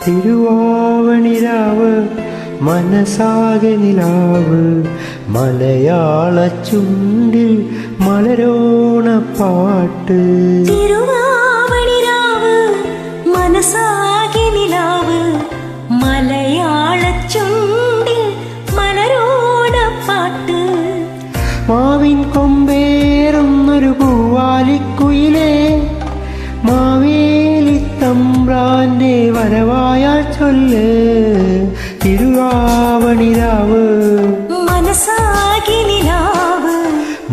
തിരുവാവണിരാവ് മനസാകെ നിലാവ് മലയാള ചുണ്ടിൽ മലരോണപ്പാട്ട്. തിരുവാവണിരാവ് മനസാകെ നിലാവ് മലയാള ചുണ്ടിൽ മലരോണപ്പാട്ട്. മാവിൻ കൊമ്പേറുന്നൊരു പൂവാലിക്കുയിലേ മാവേലി തമ്പ്രാന്റെ വരവായാൽ ചൊല്ല്. തിരുവാവണിരാവ് മനസാകെ നിലാവ്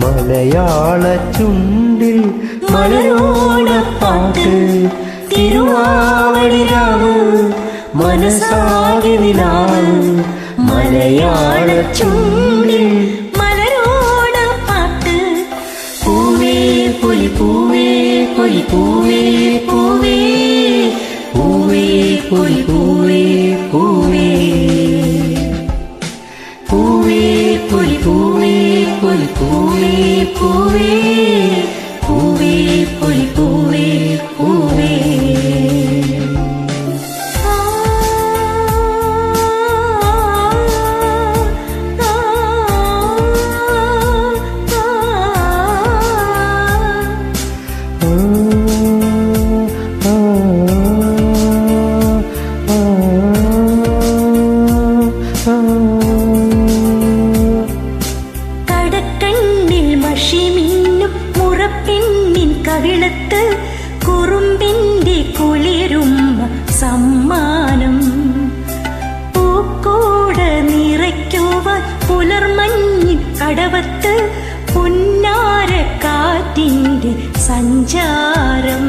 മലയാള ചുണ്ടിൽ മലരോണപ്പാട്ട്. തിരുവാവണിരാവ് മനസാകെ നിലാവ് മലയാള ചുണ്ടിൽ മലരോണപ്പാട്ട്. പൂവേ പൊലി പൂവേ പൊലി പൂവേ പൂവേ പൂവേ പൊലി പൂവേ പൂവേ പൂവേ പൊലി പൂവേ പൊലി പൂവേ പൂവേ പൂവേ പൊലി പൂവേ പൂവേ. കടക്കണ്ണിൽ മഷിമിന്നും മുറപ്പെണ്ണിൻ കവിളത്ത് കുറുമ്പിന്റെ കുളിരുമ്മ സമ്മാനം. പൂക്കോട നിറയ്ക്കുവാൻ പുലർമഞ്ഞിൻ കടവത്ത് പുന്നാരക്കാറ്റിന്റെ സഞ്ചാരം.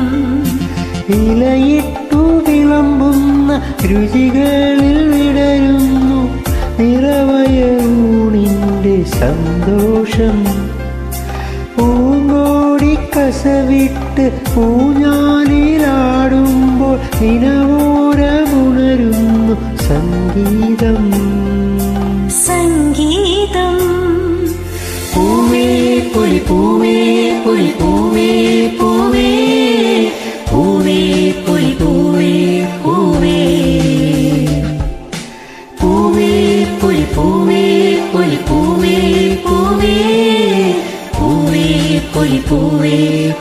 ഇലയിട്ടു വിളമ്പുന്ന രുചികളിൽ വിടരുന്നു നിറവയൂണിന്റെ സന്തോഷം. പൂങ്കോടി കസവിട്ട് പൂഞ്ഞാലിലാടുമ്പോൾ നിനവോരമുണരുന്നു സംഗീതം സംഗീതം. പൂവേ പൊലി പൂവേ പൊലി പൂവേ പൂവേ പൂവേ പൊലി പൂവേ പൂവേ പൂവേ പൊലി പൂവേ പൊലി പൂവേ പൂവേ പൂവേ പൊലി പൂവേ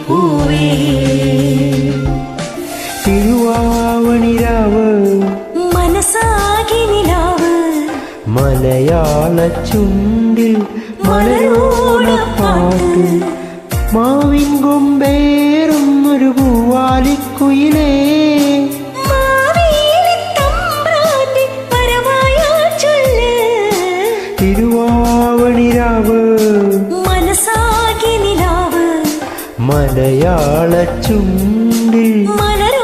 പൂവേ. തിരുവാവണിരാവ് മനസാകെ നിലാവ് മലയാള ചുണ്ടിൽ മലരോണപ്പാട്ട്. മാവിൻ കൊമ്പേറുന്നൊരു പൂവാലിക്കുയിലേ മാവേലി തമ്പ്രാന്റെ വരവായാൽ ചൊല്ല്. തിരുവാവണിരാവ് മനസാകെ നിലാവ് മലയാള ചുണ്ടിൽ മലരോണപ്പാട്ട്.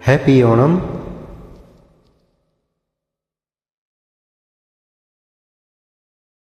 Happy Onam.